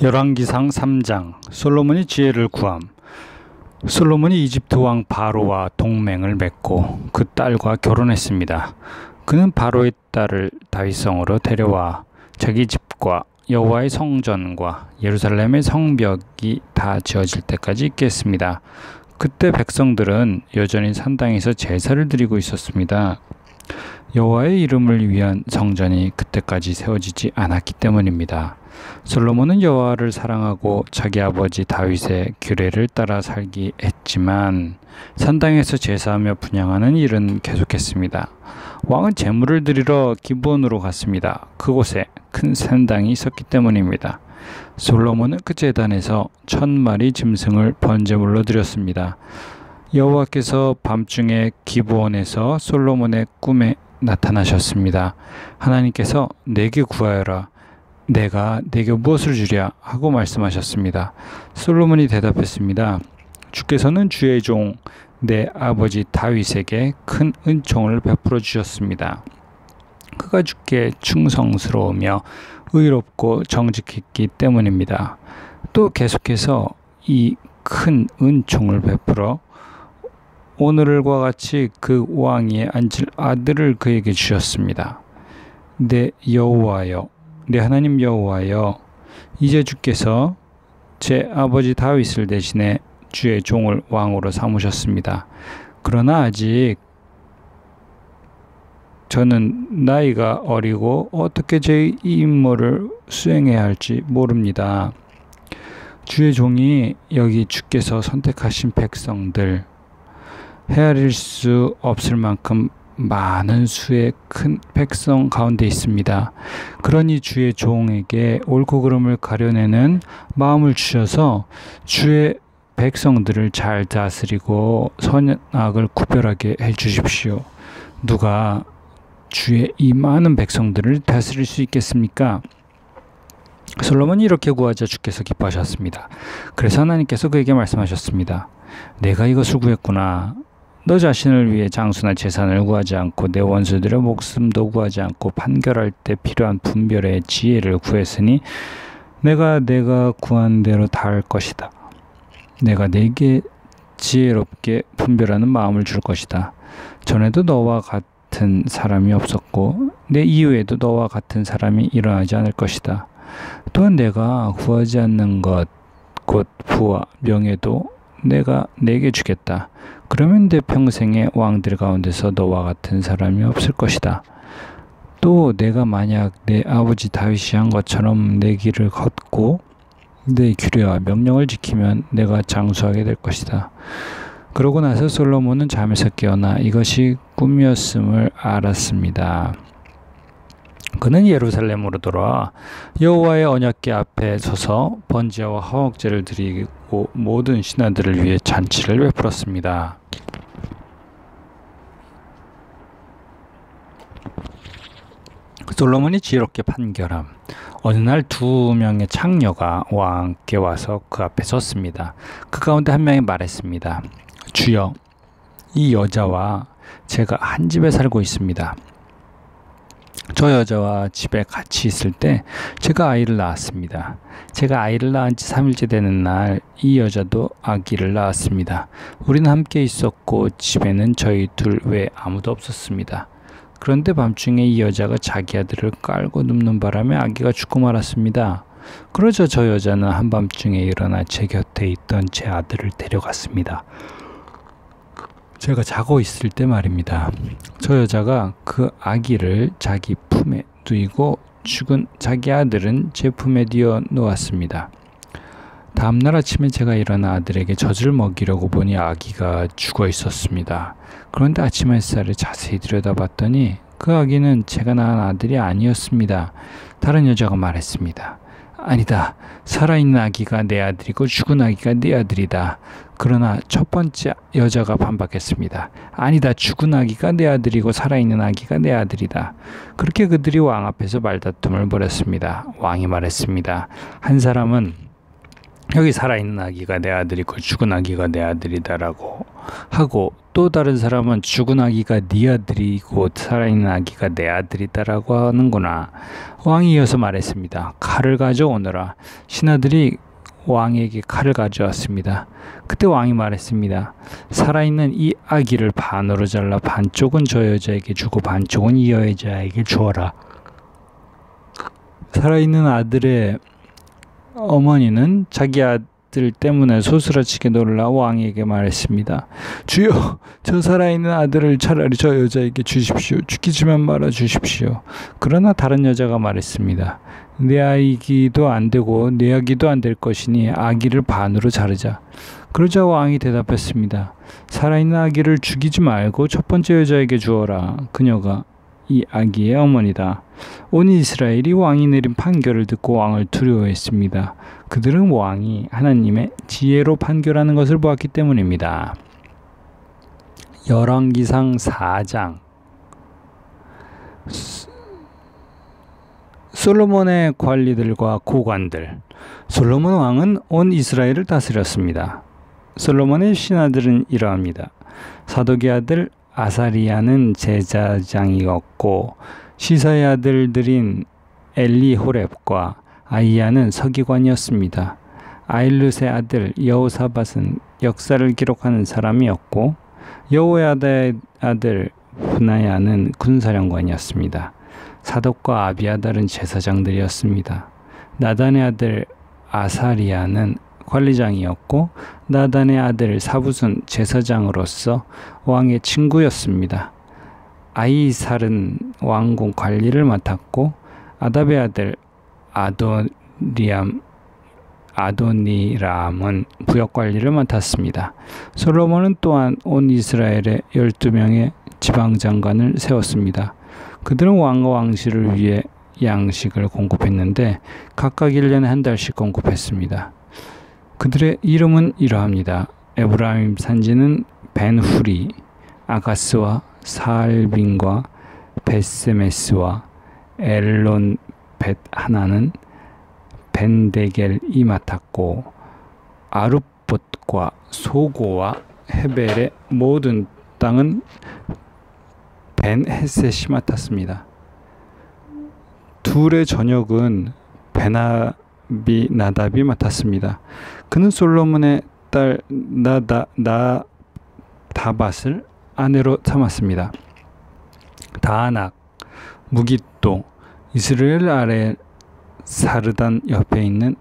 열왕기상 3장 솔로몬이 지혜를 구함. 솔로몬이 이집트 왕 바로와 동맹을 맺고 그 딸과 결혼했습니다. 그는 바로의 딸을 다윗성으로 데려와 자기 집과 여호와의 성전과 예루살렘의 성벽이 다 지어질 때까지 있게 했습니다. 그때 백성들은 여전히 산당에서 제사를 드리고 있었습니다. 여호와의 이름을 위한 성전이 그때까지 세워지지 않았기 때문입니다. 솔로몬은 여호와를 사랑하고 자기 아버지 다윗의 규례를 따라 살기 했지만 산당에서 제사하며 분향하는 일은 계속했습니다. 왕은 제물을 드리러 기브온으로 갔습니다. 그곳에 큰 산당이 있었기 때문입니다. 솔로몬은 그 제단에서 1000마리 짐승을 번제물로 드렸습니다. 여호와께서 밤중에 기브온에서 솔로몬의 꿈에 나타나셨습니다. 하나님께서 내게 구하여라. 내가 내게 무엇을 주랴 하고 말씀하셨습니다. 솔로몬이 대답했습니다. 주께서는 주의 종 내 아버지 다윗에게 큰 은총을 베풀어 주셨습니다. 그가 주께 충성스러우며 의롭고 정직했기 때문입니다. 또 계속해서 이 큰 은총을 베풀어 오늘과 같이 그 왕위에 앉을 아들을 그에게 주셨습니다. 내 여호와여, 내 하나님 여호와여, 이제 주께서 제 아버지 다윗을 대신해 주의 종을 왕으로 삼으셨습니다. 그러나 아직 저는 나이가 어리고 어떻게 제 임무를 수행해야 할지 모릅니다. 주의 종이 여기 주께서 선택하신 백성들, 헤아릴 수 없을 만큼 많은 수의 큰 백성 가운데 있습니다. 그러니 주의 종에게 옳고 그름을 가려내는 마음을 주셔서 주의 백성들을 잘 다스리고 선악을 구별하게 해주십시오. 누가 주의 이 많은 백성들을 다스릴 수 있겠습니까? 솔로몬이 이렇게 구하자 주께서 기뻐하셨습니다. 그래서 하나님께서 그에게 말씀하셨습니다. 내가 이것을 구했구나. 너 자신을 위해 장수나 재산을 구하지 않고 내 원수들의 목숨도 구하지 않고 판결할 때 필요한 분별의 지혜를 구했으니 내가 구한 대로 다 할 것이다. 내가 내게 지혜롭게 분별하는 마음을 줄 것이다. 전에도 너와 같은 사람이 없었고 내 이후에도 너와 같은 사람이 일어나지 않을 것이다. 또한 내가 구하지 않는 것, 곧 부와 명예도 내가 내게 주겠다. 그러면 내 평생의 왕들 가운데서 너와 같은 사람이 없을 것이다. 또 내가 만약 내 아버지 다윗이 한 것처럼 내 길을 걷고 내 규례와 명령을 지키면 내가 장수하게 될 것이다. 그러고 나서 솔로몬은 잠에서 깨어나 이것이 꿈이었음을 알았습니다. 그는 예루살렘으로 돌아와 여호와의 언약궤 앞에 서서 번제와 화목제를 드리고 모든 신하들을 위해 잔치를 베풀었습니다. 솔로몬이 지혜롭게 판결함. 어느 날 2명의 창녀가 왕께 와서 그 앞에 섰습니다. 그 가운데 한 명이 말했습니다. 주여, 이 여자와 제가 한 집에 살고 있습니다. 저 여자와 집에 같이 있을 때 제가 아이를 낳았습니다. 제가 아이를 낳은 지 3일째 되는 날 이 여자도 아기를 낳았습니다. 우리는 함께 있었고 집에는 저희 둘 외에 아무도 없었습니다. 그런데 밤중에 이 여자가 자기 아들을 깔고 눕는 바람에 아기가 죽고 말았습니다. 그러자 저 여자는 한밤중에 일어나 제 곁에 있던 제 아들을 데려갔습니다. 제가 자고 있을 때 말입니다. 저 여자가 그 아기를 자기 품에 누이고 죽은 자기 아들은 제 품에 뉘어 놓았습니다. 다음날 아침에 제가 일어나 아들에게 젖을 먹이려고 보니 아기가 죽어 있었습니다. 그런데 아침 햇살을 자세히 들여다봤더니 그 아기는 제가 낳은 아들이 아니었습니다. 다른 여자가 말했습니다. 아니다. 살아있는 아기가 내 아들이고 죽은 아기가 내 아들이다. 그러나 첫 번째 여자가 반박했습니다. 아니다. 죽은 아기가 내 아들이고 살아있는 아기가 내 아들이다. 그렇게 그들이 왕 앞에서 말다툼을 벌였습니다. 왕이 말했습니다. 한 사람은 여기 살아있는 아기가 내 아들이고 죽은 아기가 내 아들이다라고 하고, 또 다른 사람은 죽은 아기가 네 아들이고 살아있는 아기가 내 아들이다라고 하는구나. 왕이 이어서 말했습니다. 칼을 가져오너라. 신하들이 왕에게 칼을 가져왔습니다. 그때 왕이 말했습니다. 살아있는 이 아기를 반으로 잘라 반쪽은 저 여자에게 주고 반쪽은 이 여자에게 주어라. 살아있는 아들의 어머니는 자기 아들 때문에 소스라치게 놀라 왕에게 말했습니다. 주여, 저 살아있는 아들을 차라리 저 여자에게 주십시오. 죽이지만 말아 주십시오. 그러나 다른 여자가 말했습니다. 내 아기도 안 되고 내 아기도 안 될 것이니 아기를 반으로 자르자. 그러자 왕이 대답했습니다. 살아있는 아기를 죽이지 말고 첫 번째 여자에게 주어라. 그녀가 이 아기의 어머니다. 온 이스라엘이 왕이 내린 판결을 듣고 왕을 두려워했습니다. 그들은 왕이 하나님의 지혜로 판결하는 것을 보았기 때문입니다. 열왕기상 4장. 솔로몬의 관리들과 고관들. 솔로몬 왕은 온 이스라엘을 다스렸습니다. 솔로몬의 신하들은 이러합니다. 사독의 아들 아사리야는 제사장이었고, 시사의 아들들인 엘리호렙과 아이야는 서기관이었습니다. 아일룻의 아들 여호사밧은 역사를 기록하는 사람이었고, 여호야다의 아들 분하야는 군사령관이었습니다. 사독과 아비아달은 제사장들이었습니다. 나단의 아들 아사리야는 관리장이었고, 나단의 아들 사붓은 제사장으로서 왕의 친구였습니다. 아이살은 왕궁 관리를 맡았고, 아답의 아들 아도니람은 부역 관리를 맡았습니다. 솔로몬은 또한 온 이스라엘에 12명의 지방장관을 세웠습니다. 그들은 왕과 왕실을 위해 양식을 공급했는데 각각 1년에 한 달씩 공급했습니다. 그들의 이름은 이러합니다. 에브라임 산지는 벤후리, 아가스와 사알빈과 벳세메스와 엘론 벳 하나는 벤데겔이 맡았고, 아룻봇과 소고와 헤벨의 모든 땅은 벤헤셋이 맡았습니다. 둘의 전역은 나답이 맡았습니다. 그는 솔로몬의 딸 나다밧을 아내로 삼았습니다. 다아낙, 무깃도, 이스라엘 아래 사르단 옆에 있는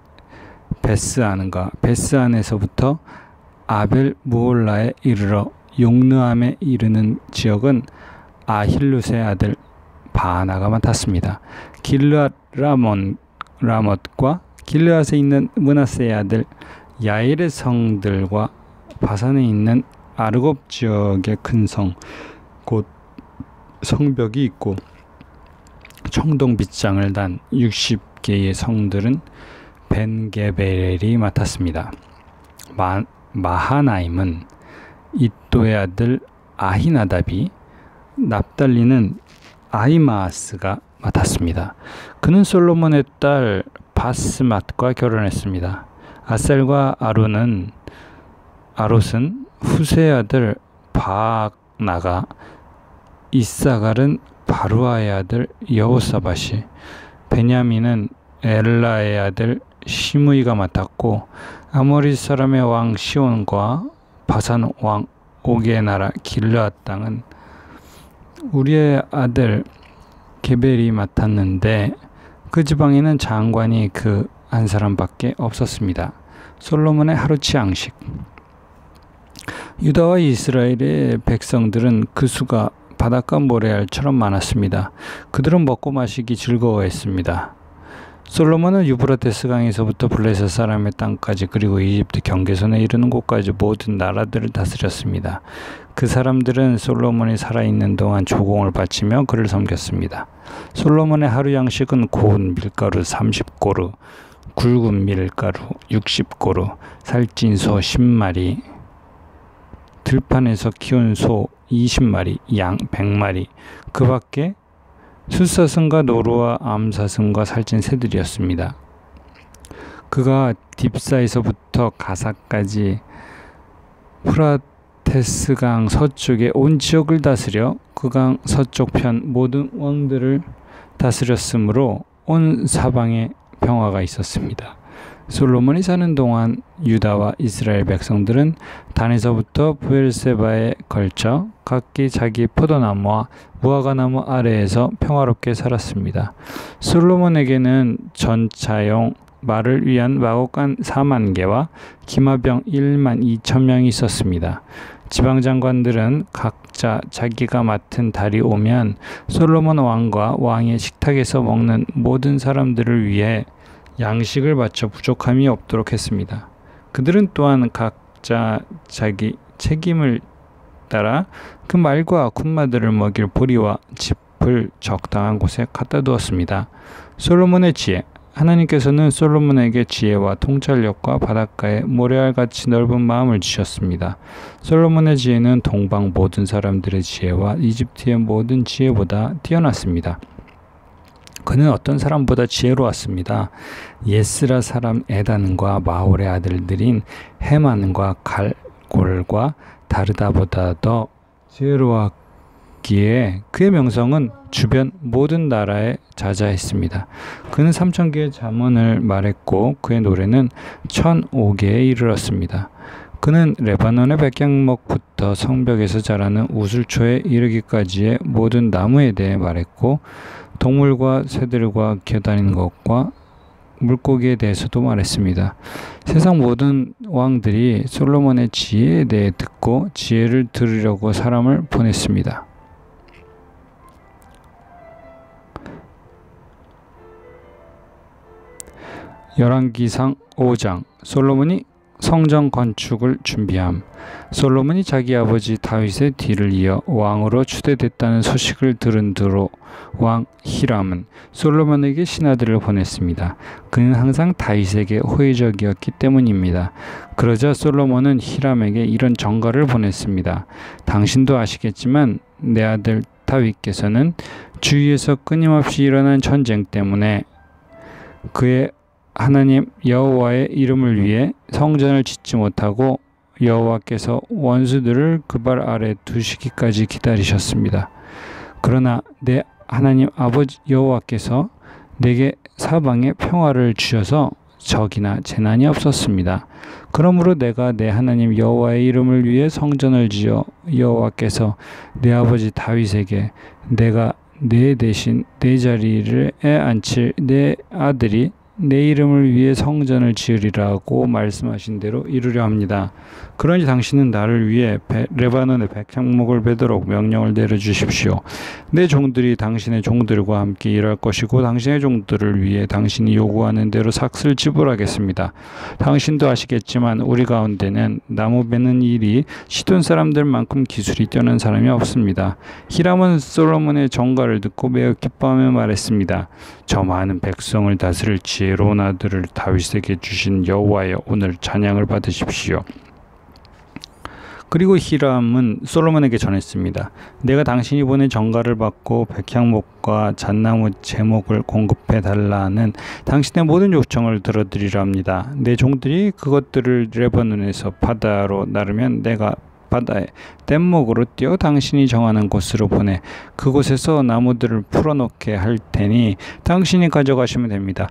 베스안과 베스안에서부터 아벨 무올라에 이르러 용르암에 이르는 지역은 아힐룻의 아들 바나가 맡았습니다. 길르앗 라못과 길르앗에 있는 므낫세의 아들 야일의 성들과 바산에 있는 아르곱 지역의 큰 성, 곧 성벽이 있고 청동 빗장을 단 60개의 성들은 벤게벨이 맡았습니다. 마하나임은 이또의 아들 아히나답이, 납달리는 아히마아스가 맡았습니다. 그는 솔로몬의 딸 바스맛과 결혼했습니다. 아셀과 아롯은 후세의 아들 바악나가, 이사갈은 바루아의 아들 여호사밧이, 베냐민은 엘라의 아들 시므이가 맡았고, 아모리 사람의 왕 시온과 바산 왕 옥의 나라 길르앗 땅은 우리의 아들 게벨이 맡았는데, 그 지방에는 장관이 그 한 사람밖에 없었습니다. 솔로몬의 하루치 양식. 유다와 이스라엘의 백성들은 그 수가 바닷가 모래알처럼 많았습니다. 그들은 먹고 마시기 즐거워했습니다. 솔로몬은 유브라테스 강에서부터 블레셋 사람의 땅까지, 그리고 이집트 경계선에 이르는 곳까지 모든 나라들을 다스렸습니다. 그 사람들은 솔로몬이 살아있는 동안 조공을 바치며 그를 섬겼습니다. 솔로몬의 하루 양식은 고운 밀가루 30고루, 굵은 밀가루 60고루, 살찐 소 10마리, 들판에서 키운 소 20마리, 양 100마리, 그 밖에 숫사슴과 노루와 암사슴과 살찐 새들이었습니다. 그가 딥사에서부터 가사까지 프라테스강 서쪽의 온 지역을 다스려 그 강 서쪽편 모든 왕들을 다스렸으므로 온 사방에 평화가 있었습니다. 솔로몬이 사는 동안 유다와 이스라엘 백성들은 단에서부터 브엘세바에 걸쳐 각기 자기 포도나무와 무화과나무 아래에서 평화롭게 살았습니다. 솔로몬에게는 전차용 말을 위한 마곡간 4만 개와 기마병 1만 2천 명이 있었습니다. 지방장관들은 각자 자기가 맡은 달이 오면 솔로몬 왕과 왕의 식탁에서 먹는 모든 사람들을 위해 양식을 바쳐 부족함이 없도록 했습니다. 그들은 또한 각자 자기 책임을 따라 그 말과 쿤마들을 먹일 보리와 짚을 적당한 곳에 갖다 두었습니다. 솔로몬의 지혜. 하나님께서는 솔로몬에게 지혜와 통찰력과 바닷가의 모래알같이 넓은 마음을 주셨습니다. 솔로몬의 지혜는 동방 모든 사람들의 지혜와 이집트의 모든 지혜보다 뛰어났습니다. 그는 어떤 사람보다 지혜로웠습니다. 예스라 사람 에단과 마홀의 아들들인 헤만과 갈골과 다르다보다 더 지혜로웠기에 그의 명성은 주변 모든 나라에 자자했습니다. 그는 3,000개의 잠언을 말했고 그의 노래는 1,005개에 이르렀습니다. 그는 레바논의 백향목부터 성벽에서 자라는 우슬초에 이르기까지의 모든 나무에 대해 말했고 동물과 새들과 기어다니는 것과 물고기에 대해서도 말했습니다. 세상 모든 왕들이 솔로몬의 지혜에 대해 듣고 지혜를 들으려고 사람을 보냈습니다. 열왕기상 5장. 솔로몬이 성전 건축을 준비함. 솔로몬이 자기 아버지 다윗의 뒤를 이어 왕으로 추대됐다는 소식을 들은 뒤로 왕 히람은 솔로몬에게 신하들을 보냈습니다. 그는 항상 다윗에게 호의적이었기 때문입니다. 그러자 솔로몬은 히람에게 이런 전가를 보냈습니다. 당신도 아시겠지만 내 아들 다윗께서는 주위에서 끊임없이 일어난 전쟁 때문에 그의 하나님 여호와의 이름을 위해 성전을 짓지 못하고 여호와께서 원수들을 그 발 아래 두시기까지 기다리셨습니다. 그러나 내 하나님 아버지 여호와께서 내게 사방에 평화를 주셔서 적이나 재난이 없었습니다. 그러므로 내가 내 하나님 여호와의 이름을 위해 성전을 지어 여호와께서 내 아버지 다윗에게 내가 내 대신 내 자리에 앉힐 내 아들이 내 이름을 위해 성전을 지으리라고 말씀하신 대로 이루려 합니다. 그러니 당신은 나를 위해 레바논의 백향목을 베도록 명령을 내려주십시오. 내 종들이 당신의 종들과 함께 일할 것이고 당신의 종들을 위해 당신이 요구하는 대로 삭슬 지불하겠습니다. 당신도 아시겠지만 우리 가운데는 나무 베는 일이 시돈 사람들만큼 기술이 뛰어난 사람이 없습니다. 히람은 솔로몬의 전가를 듣고 매우 기뻐하며 말했습니다. 저 많은 백성을 다스릴 지혜로운 아들을 다윗에게 주신 여호와여, 오늘 찬양을 받으십시오. 그리고 히람은 솔로몬에게 전했습니다. 내가 당신이 보낸 전가를 받고 백향목과 잣나무 제목을 공급해 달라는 당신의 모든 요청을 들어드리려 합니다. 내 종들이 그것들을 레바논에서 바다로 나르면 내가 바다에 뗏목으로 띄어 당신이 정하는 곳으로 보내 그곳에서 나무들을 풀어놓게 할 테니 당신이 가져가시면 됩니다.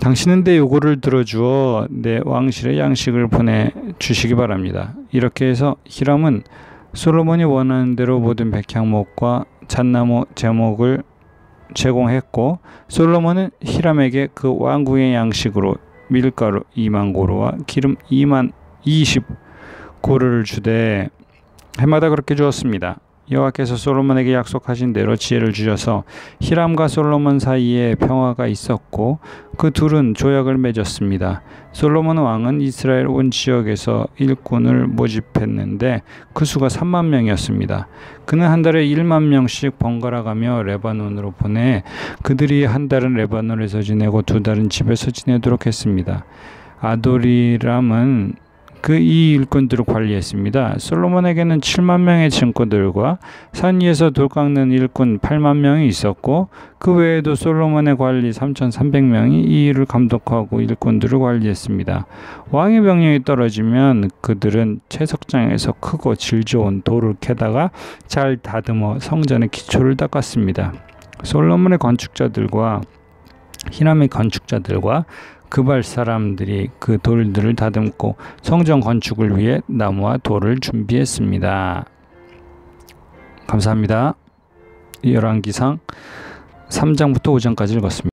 당신은 내 요구를 들어주어 내 왕실에 양식을 보내주시기 바랍니다. 이렇게 해서 히람은 솔로몬이 원하는 대로 모든 백향목과 잣나무 제목을 제공했고 솔로몬은 히람에게 그 왕궁의 양식으로 밀가루 2만 고루와 기름 2만 20고루를 주되 해마다 그렇게 주었습니다. 여호와께서 솔로몬에게 약속하신 대로 지혜를 주셔서 히람과 솔로몬 사이에 평화가 있었고 그 둘은 조약을 맺었습니다. 솔로몬 왕은 이스라엘 온 지역에서 일꾼을 모집했는데 그 수가 3만 명이었습니다. 그는 한 달에 1만 명씩 번갈아 가며 레바논으로 보내 그들이 한 달은 레바논에서 지내고 두 달은 집에서 지내도록 했습니다. 아도리람은 이 일꾼들을 관리했습니다. 솔로몬에게는 7만 명의 증거들과 산 위에서 돌 깎는 일꾼 8만 명이 있었고, 그 외에도 솔로몬의 관리 3,300명이 이 일을 감독하고 일꾼들을 관리했습니다. 왕의 병력이 떨어지면 그들은 채석장에서 크고 질 좋은 돌을 캐다가 잘 다듬어 성전의 기초를 닦았습니다. 솔로몬의 건축자들과 히람의 건축자들과 그발 사람들이 그 돌들을 다듬고 성전 건축을 위해 나무와 돌을 준비했습니다. 감사합니다. 열왕기상 3장부터 5장까지 읽었습니다.